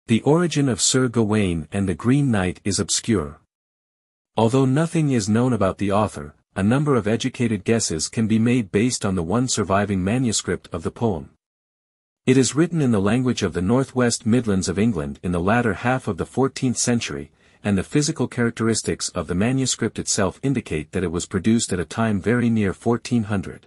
The origin of Sir Gawain and the Green Knight is obscure. Although nothing is known about the author, a number of educated guesses can be made based on the one surviving manuscript of the poem. It is written in the language of the Northwest Midlands of England in the latter half of the 14th century, and the physical characteristics of the manuscript itself indicate that it was produced at a time very near 1400.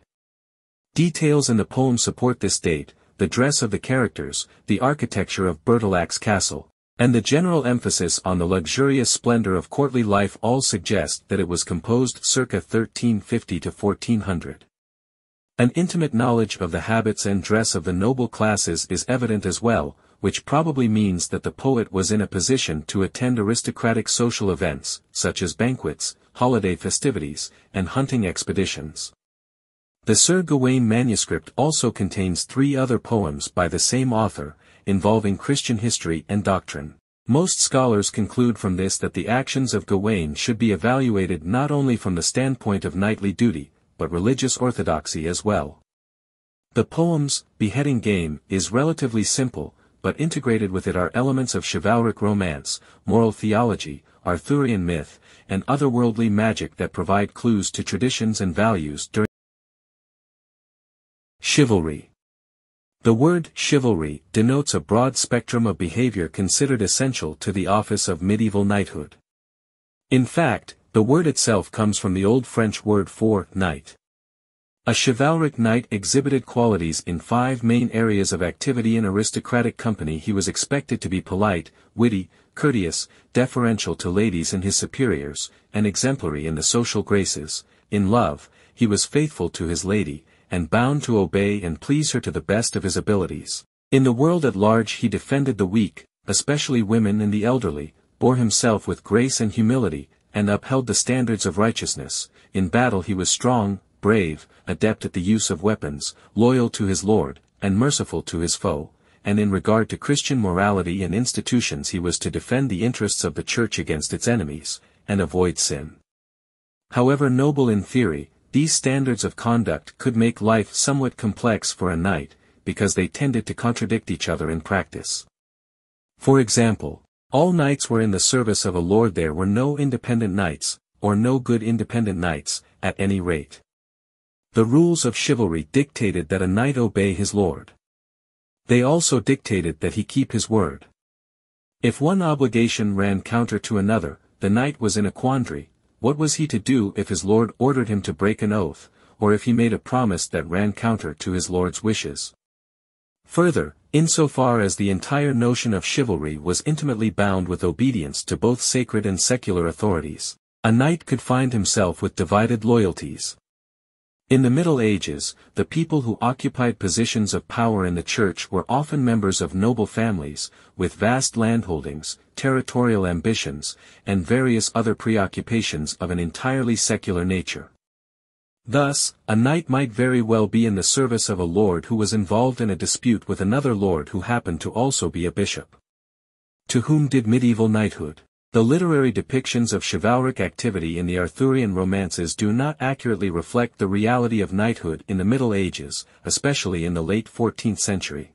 Details in the poem support this date: the dress of the characters, the architecture of Bertilac's castle, and the general emphasis on the luxurious splendor of courtly life all suggest that it was composed circa 1350 to 1400. An intimate knowledge of the habits and dress of the noble classes is evident as well, which probably means that the poet was in a position to attend aristocratic social events, such as banquets, holiday festivities, and hunting expeditions. The Sir Gawain manuscript also contains 3 other poems by the same author, involving Christian history and doctrine. Most scholars conclude from this that the actions of Gawain should be evaluated not only from the standpoint of knightly duty, but religious orthodoxy as well. The poem's beheading game is relatively simple, but integrated with it are elements of chivalric romance, moral theology, Arthurian myth, and otherworldly magic that provide clues to traditions and values during chivalry. The word chivalry denotes a broad spectrum of behavior considered essential to the office of medieval knighthood. In fact, the word itself comes from the Old French word for knight. A chivalric knight exhibited qualities in 5 main areas of activity. In aristocratic company he was expected to be polite, witty, courteous, deferential to ladies and his superiors, and exemplary in the social graces. In love, he was faithful to his lady, and bound to obey and please her to the best of his abilities. In the world at large he defended the weak, especially women and the elderly, bore himself with grace and humility, and upheld the standards of righteousness. In battle he was strong, brave, adept at the use of weapons, loyal to his lord, and merciful to his foe, and in regard to Christian morality and institutions he was to defend the interests of the Church against its enemies, and avoid sin. However noble in theory, these standards of conduct could make life somewhat complex for a knight, because they tended to contradict each other in practice. For example, all knights were in the service of a lord. There were no independent knights, or no good independent knights, at any rate. The rules of chivalry dictated that a knight obey his lord. They also dictated that he keep his word. If one obligation ran counter to another, the knight was in a quandary. What was he to do if his lord ordered him to break an oath, or if he made a promise that ran counter to his lord's wishes? Further, insofar as the entire notion of chivalry was intimately bound with obedience to both sacred and secular authorities, a knight could find himself with divided loyalties. In the Middle Ages, the people who occupied positions of power in the Church were often members of noble families, with vast landholdings, territorial ambitions, and various other preoccupations of an entirely secular nature. Thus, a knight might very well be in the service of a lord who was involved in a dispute with another lord who happened to also be a bishop. To whom did medieval knighthood? The literary depictions of chivalric activity in the Arthurian romances do not accurately reflect the reality of knighthood in the Middle Ages, especially in the late 14th century.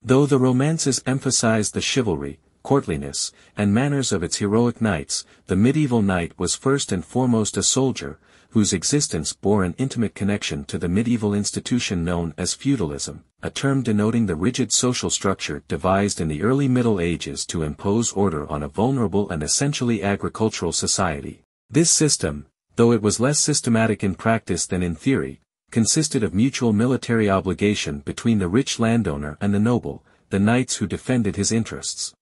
Though the romances emphasized the chivalry, courtliness, and manners of its heroic knights, the medieval knight was first and foremost a soldier, whose existence bore an intimate connection to the medieval institution known as feudalism, a term denoting the rigid social structure devised in the early Middle Ages to impose order on a vulnerable and essentially agricultural society. This system, though it was less systematic in practice than in theory, consisted of mutual military obligation between the rich landowner and the noble, the knights who defended his interests.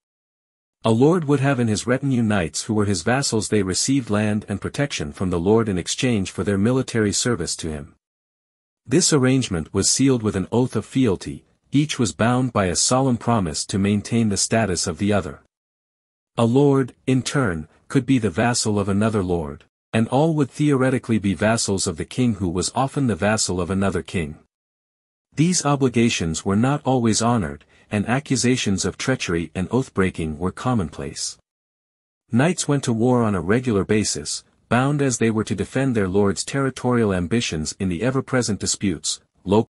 A lord would have in his retinue knights who were his vassals. They received land and protection from the lord in exchange for their military service to him. This arrangement was sealed with an oath of fealty. Each was bound by a solemn promise to maintain the status of the other. A lord, in turn, could be the vassal of another lord, and all would theoretically be vassals of the king, who was often the vassal of another king. These obligations were not always honored, and accusations of treachery and oath-breaking were commonplace. Knights went to war on a regular basis, bound as they were to defend their lord's territorial ambitions in the ever-present disputes, local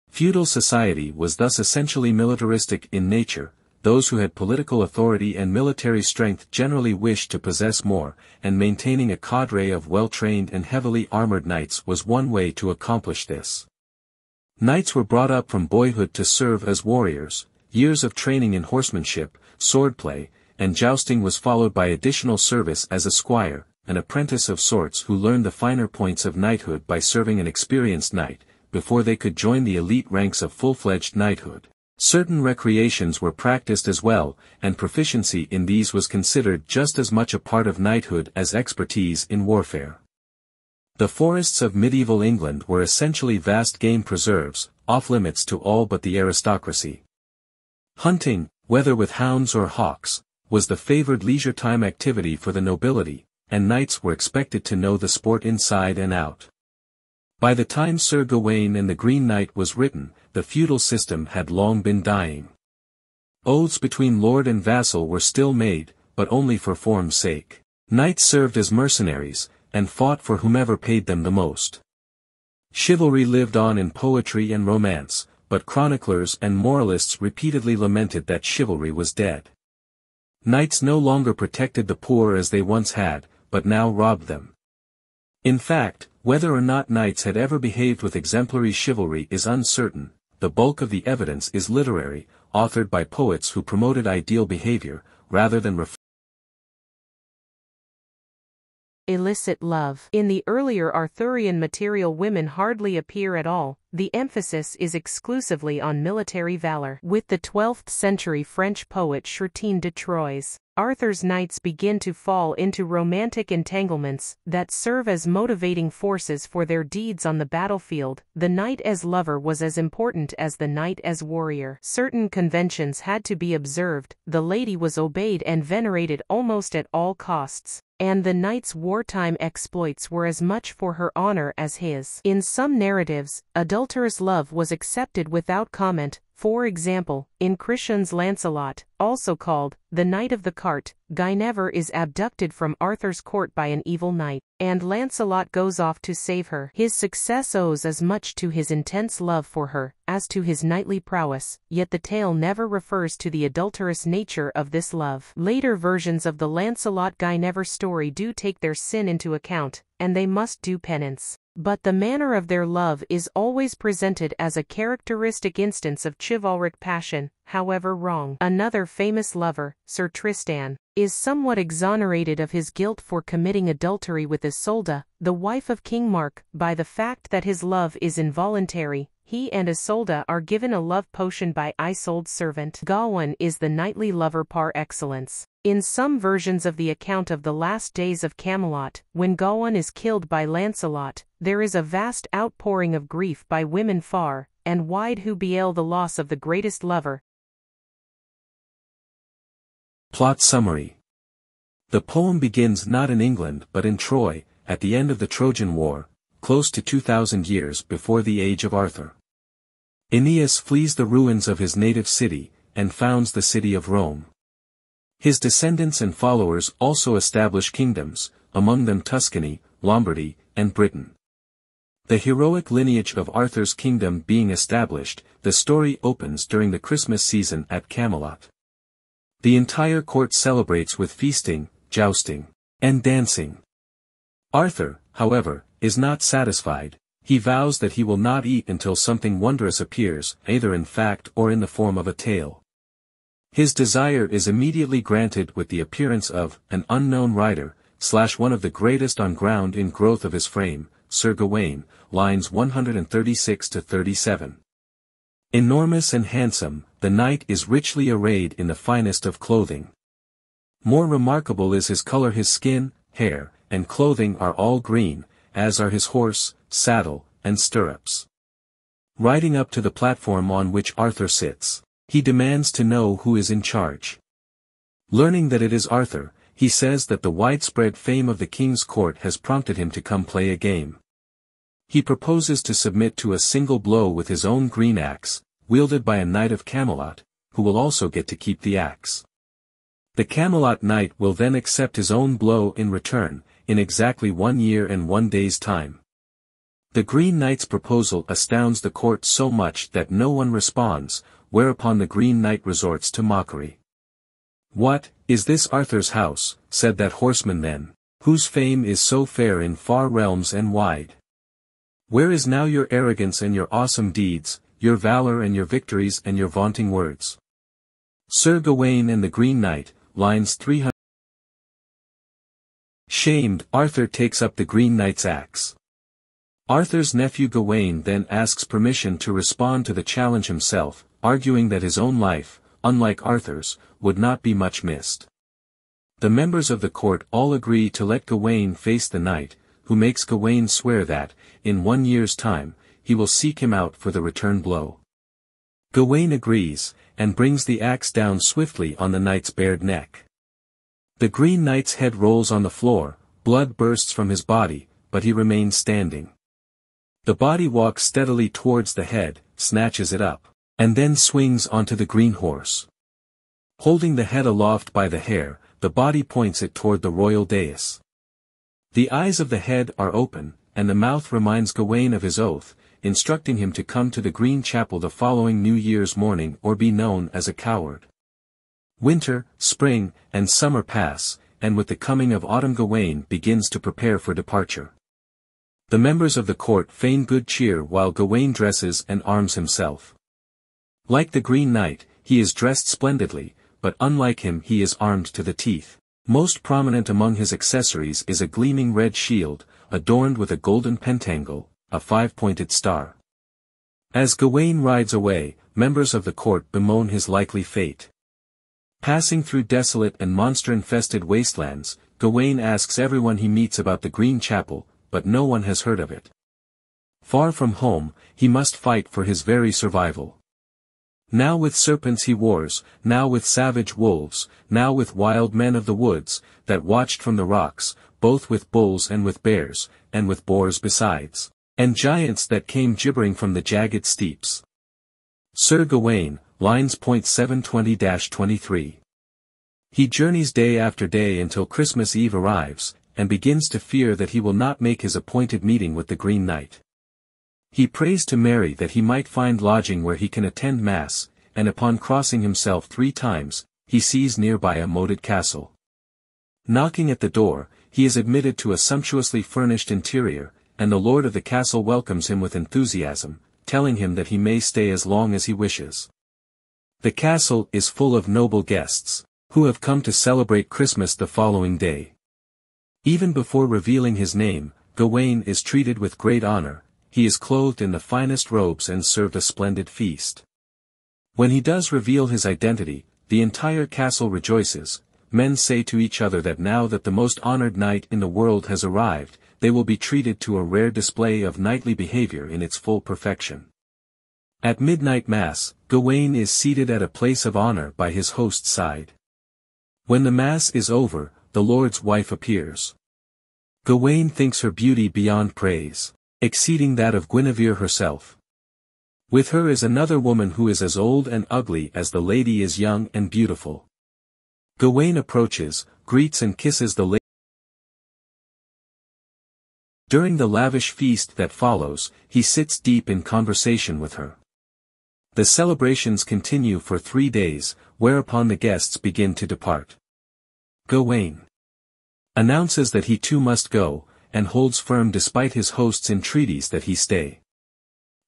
Feudal society was thus essentially militaristic in nature. Those who had political authority and military strength generally wished to possess more, and maintaining a cadre of well-trained and heavily armored knights was one way to accomplish this. Knights were brought up from boyhood to serve as warriors. Years of training in horsemanship, swordplay, and jousting was followed by additional service as a squire, an apprentice of sorts who learned the finer points of knighthood by serving an experienced knight, before they could join the elite ranks of full-fledged knighthood. Certain recreations were practiced as well, and proficiency in these was considered just as much a part of knighthood as expertise in warfare. The forests of medieval England were essentially vast game preserves, off-limits to all but the aristocracy. Hunting, whether with hounds or hawks, was the favored leisure time activity for the nobility, and knights were expected to know the sport inside and out. By the time Sir Gawain and the Green Knight was written, the feudal system had long been dying. Oaths between lord and vassal were still made, but only for form's sake. Knights served as mercenaries, and fought for whomever paid them the most. Chivalry lived on in poetry and romance, but chroniclers and moralists repeatedly lamented that chivalry was dead. Knights no longer protected the poor as they once had, but now robbed them. In fact, whether or not knights had ever behaved with exemplary chivalry is uncertain. The bulk of the evidence is literary, authored by poets who promoted ideal behavior, rather than illicit love. In the earlier Arthurian material, women hardly appear at all. The emphasis is exclusively on military valor. With the 12th century French poet Chertin de Troyes, Arthur's knights begin to fall into romantic entanglements that serve as motivating forces for their deeds on the battlefield. The knight as lover was as important as the knight as warrior. Certain conventions had to be observed, the lady was obeyed and venerated almost at all costs, and the knight's wartime exploits were as much for her honor as his. In some narratives, adulterous love was accepted without comment. For example, in Christian's Lancelot, also called the Knight of the Cart, Guinevere is abducted from Arthur's court by an evil knight, and Lancelot goes off to save her. His success owes as much to his intense love for her as to his knightly prowess, yet the tale never refers to the adulterous nature of this love. Later versions of the Lancelot-Guinevere story do take their sin into account, and they must do penance. But the manner of their love is always presented as a characteristic instance of chivalric passion, however wrong. Another famous lover, Sir Tristan, is somewhat exonerated of his guilt for committing adultery with Isolde, the wife of King Mark, by the fact that his love is involuntary. He and Isolde are given a love potion by Isolde's servant. Gawain is the knightly lover par excellence. In some versions of the account of the last days of Camelot, when Gawain is killed by Lancelot, there is a vast outpouring of grief by women far and wide who bewail the loss of the greatest lover. Plot summary. The poem begins not in England but in Troy, at the end of the Trojan War, close to 2,000 years before the age of Arthur. Aeneas flees the ruins of his native city, and founds the city of Rome. His descendants and followers also establish kingdoms, among them Tuscany, Lombardy, and Britain. The heroic lineage of Arthur's kingdom being established, the story opens during the Christmas season at Camelot. The entire court celebrates with feasting, jousting, and dancing. Arthur, however, is not satisfied. He vows that he will not eat until something wondrous appears, either in fact or in the form of a tale. His desire is immediately granted with the appearance of an unknown rider, one of the greatest on ground in growth of his frame, Sir Gawain, lines 136-37. Enormous and handsome, the knight is richly arrayed in the finest of clothing. More remarkable is his color. His skin, hair, and clothing are all green, as are his horse, saddle, and stirrups. Riding up to the platform on which Arthur sits, he demands to know who is in charge. Learning that it is Arthur, he says that the widespread fame of the king's court has prompted him to come play a game. He proposes to submit to a single blow with his own green axe, wielded by a knight of Camelot, who will also get to keep the axe. The Camelot knight will then accept his own blow in return, in exactly 1 year and 1 day's time. The Green Knight's proposal astounds the court so much that no one responds, whereupon the Green Knight resorts to mockery. "What, is this Arthur's house?" said that horseman then, "whose fame is so fair in far realms and wide? Where is now your arrogance and your awesome deeds, your valor and your victories and your vaunting words?" Sir Gawain and the Green Knight, lines 300. Shamed, Arthur takes up the Green Knight's axe. Arthur's nephew Gawain then asks permission to respond to the challenge himself, arguing that his own life, unlike Arthur's, would not be much missed. The members of the court all agree to let Gawain face the knight, who makes Gawain swear that, in 1 year's time, he will seek him out for the return blow. Gawain agrees, and brings the axe down swiftly on the knight's bared neck. The Green Knight's head rolls on the floor, blood bursts from his body, but he remains standing. The body walks steadily towards the head, snatches it up, and then swings onto the green horse. Holding the head aloft by the hair, the body points it toward the royal dais. The eyes of the head are open, and the mouth reminds Gawain of his oath, instructing him to come to the Green Chapel the following New Year's morning or be known as a coward. Winter, spring, and summer pass, and with the coming of autumn Gawain begins to prepare for departure. The members of the court feign good cheer while Gawain dresses and arms himself. Like the Green Knight, he is dressed splendidly, but unlike him he is armed to the teeth. Most prominent among his accessories is a gleaming red shield, adorned with a golden pentangle, a 5-pointed star. As Gawain rides away, members of the court bemoan his likely fate. Passing through desolate and monster-infested wastelands, Gawain asks everyone he meets about the Green Chapel, but no one has heard of it. Far from home, he must fight for his very survival. Now with serpents he wars, now with savage wolves, now with wild men of the woods, that watched from the rocks, both with bulls and with bears, and with boars besides, and giants that came gibbering from the jagged steeps. Sir Gawain, lines .720-23. He journeys day after day until Christmas Eve arrives, and begins to fear that he will not make his appointed meeting with the Green Knight. He prays to Mary that he might find lodging where he can attend Mass, and upon crossing himself 3 times, he sees nearby a moated castle. Knocking at the door, he is admitted to a sumptuously furnished interior, and the lord of the castle welcomes him with enthusiasm, telling him that he may stay as long as he wishes. The castle is full of noble guests, who have come to celebrate Christmas the following day. Even before revealing his name, Gawain is treated with great honor. He is clothed in the finest robes and served a splendid feast. When he does reveal his identity, the entire castle rejoices. Men say to each other that now that the most honored knight in the world has arrived, they will be treated to a rare display of knightly behavior in its full perfection. At midnight Mass, Gawain is seated at a place of honor by his host's side. When the Mass is over, the Lord's wife appears. Gawain thinks her beauty beyond praise, exceeding that of Guinevere herself. With her is another woman who is as old and ugly as the lady is young and beautiful. Gawain approaches, greets and kisses the lady. During the lavish feast that follows, he sits deep in conversation with her. The celebrations continue for 3 days, whereupon the guests begin to depart. Gawain announces that he too must go, and holds firm despite his host's entreaties that he stay.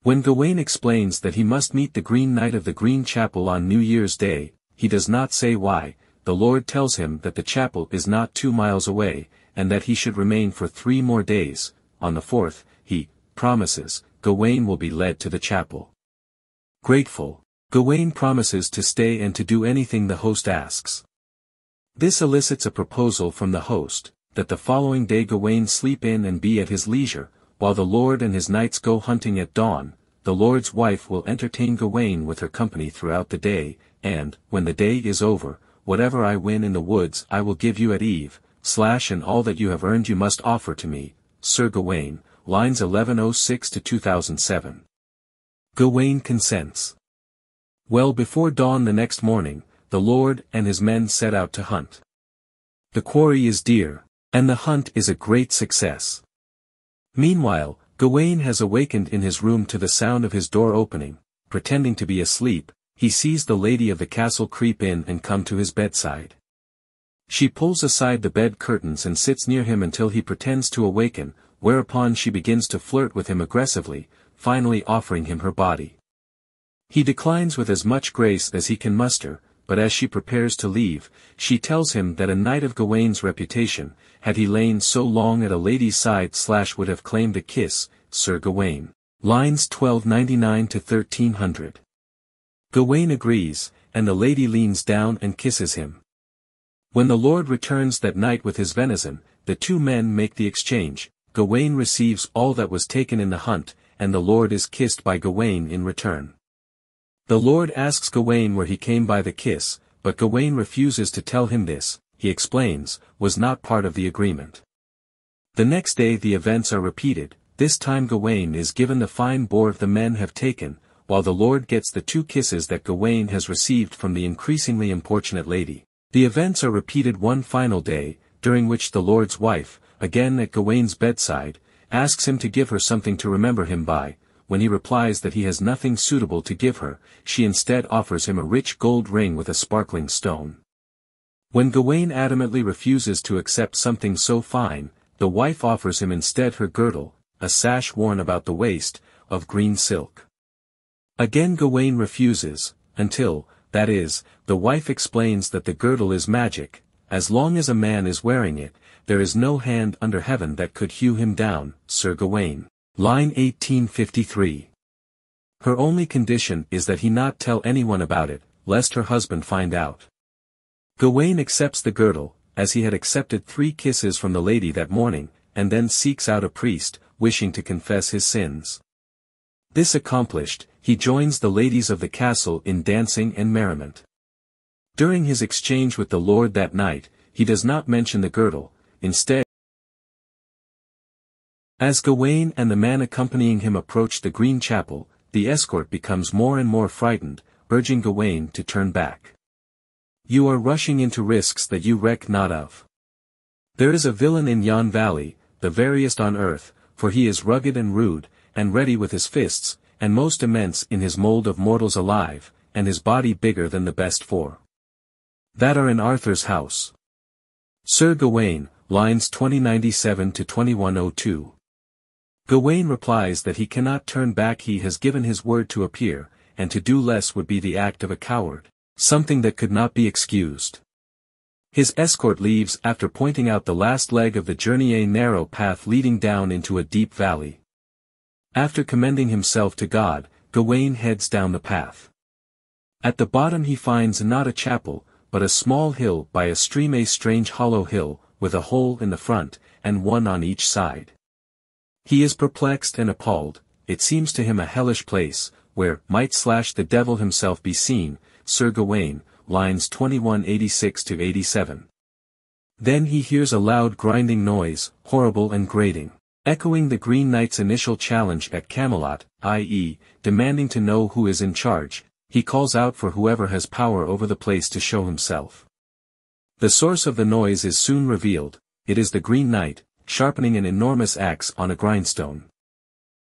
When Gawain explains that he must meet the Green Knight of the Green Chapel on New Year's Day, he does not say why. The Lord tells him that the chapel is not 2 miles away, and that he should remain for 3 more days. On the 4th, he promises, Gawain will be led to the chapel. Grateful, Gawain promises to stay and to do anything the host asks. This elicits a proposal from the host, that the following day Gawain sleep in and be at his leisure, while the Lord and his knights go hunting at dawn. The Lord's wife will entertain Gawain with her company throughout the day, and, when the day is over, whatever I win in the woods I will give you at eve, and all that you have earned you must offer to me. Sir Gawain, lines 1106-2007. Gawain consents. Well before dawn the next morning, the Lord and his men set out to hunt. The quarry is dear, and the hunt is a great success. Meanwhile, Gawain has awakened in his room to the sound of his door opening. Pretending to be asleep, he sees the lady of the castle creep in and come to his bedside. She pulls aside the bed curtains and sits near him until he pretends to awaken, whereupon she begins to flirt with him aggressively, finally offering him her body. He declines with as much grace as he can muster, but as she prepares to leave, she tells him that a knight of Gawain's reputation, had he lain so long at a lady's side / would have claimed a kiss, Sir Gawain. Lines 1299 to 1300. Gawain agrees, and the lady leans down and kisses him. When the lord returns that night with his venison, the two men make the exchange. Gawain receives all that was taken in the hunt, and the lord is kissed by Gawain in return. The lord asks Gawain where he came by the kiss, but Gawain refuses to tell him this, he explains, was not part of the agreement. The next day the events are repeated. This time Gawain is given the fine boar the men have taken, while the lord gets the 2 kisses that Gawain has received from the increasingly importunate lady. The events are repeated one final day, during which the lord's wife, again at Gawain's bedside, asks him to give her something to remember him by. When he replies that he has nothing suitable to give her, she instead offers him a rich gold ring with a sparkling stone. When Gawain adamantly refuses to accept something so fine, the wife offers him instead her girdle, a sash worn about the waist, of green silk. Again Gawain refuses, until, that is, the wife explains that the girdle is magic. As long as a man is wearing it, there is no hand under heaven that could hew him down, Sir Gawain. Line 1853. Her only condition is that he not tell anyone about it, lest her husband find out. Gawain accepts the girdle, as he had accepted 3 kisses from the lady that morning, and then seeks out a priest, wishing to confess his sins. This accomplished, he joins the ladies of the castle in dancing and merriment. During his exchange with the lord that night, he does not mention the girdle, instead, as Gawain and the man accompanying him approach the Green Chapel, the escort becomes more and more frightened, urging Gawain to turn back. You are rushing into risks that you reck not of. There is a villain in yon valley, the veriest on earth, for he is rugged and rude, and ready with his fists, and most immense in his mould of mortals alive, and his body bigger than the best 4. That are in Arthur's house. Sir Gawain, lines 2097 to 2102. Gawain replies that he cannot turn back. He has given his word to appear, and to do less would be the act of a coward, something that could not be excused. His escort leaves after pointing out the last leg of the journey, a narrow path leading down into a deep valley. After commending himself to God, Gawain heads down the path. At the bottom he finds not a chapel, but a small hill by a stream, a strange hollow hill, with a hole in the front, and one on each side. He is perplexed and appalled. It seems to him a hellish place, where might / the devil himself be seen, Sir Gawain, lines 2186 to 87. Then he hears a loud grinding noise, horrible and grating, echoing the Green Knight's initial challenge at Camelot, i.e., demanding to know who is in charge. He calls out for whoever has power over the place to show himself. The source of the noise is soon revealed. It is the Green Knight, sharpening an enormous axe on a grindstone.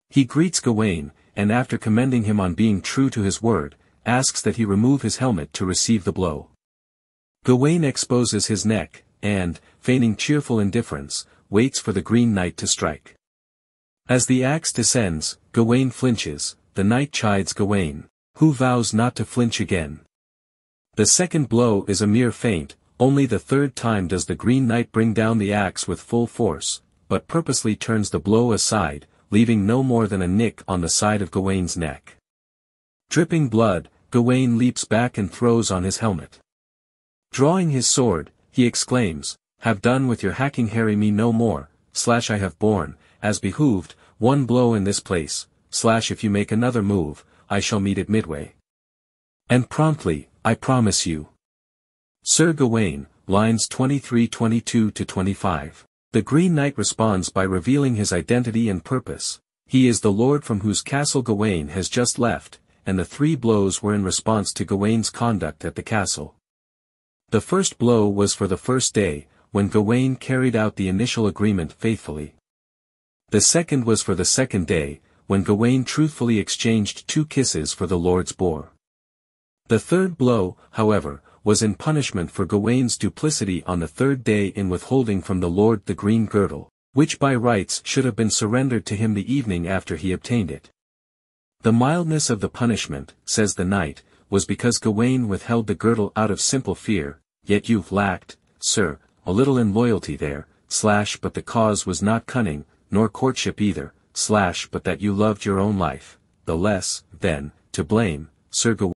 He greets Gawain, and after commending him on being true to his word, asks that he remove his helmet to receive the blow. Gawain exposes his neck, and, feigning cheerful indifference, waits for the Green Knight to strike. As the axe descends, Gawain flinches. The knight chides Gawain, who vows not to flinch again. The second blow is a mere feint. Only the 3rd time does the Green Knight bring down the axe with full force, but purposely turns the blow aside, leaving no more than a nick on the side of Gawain's neck. Dripping blood, Gawain leaps back and throws on his helmet. Drawing his sword, he exclaims, "Have done with your hacking, harry me no more, / I have borne, as behooved, one blow in this place, / if you make another move, I shall meet it midway. And promptly, I promise you." Sir Gawain, lines 2322 to 25. The Green Knight responds by revealing his identity and purpose. He is the lord from whose castle Gawain has just left, and the 3 blows were in response to Gawain's conduct at the castle. The first blow was for the first day, when Gawain carried out the initial agreement faithfully. The second was for the second day, when Gawain truthfully exchanged 2 kisses for the Lord's boar. The third blow, however, was in punishment for Gawain's duplicity on the 3rd day in withholding from the Lord the green girdle, which by rights should have been surrendered to him the evening after he obtained it. The mildness of the punishment, says the knight, was because Gawain withheld the girdle out of simple fear, yet you lacked, sir, a little in loyalty there, but the cause was not cunning, nor courtship either, but that you loved your own life, the less, then, to blame, Sir Gawain.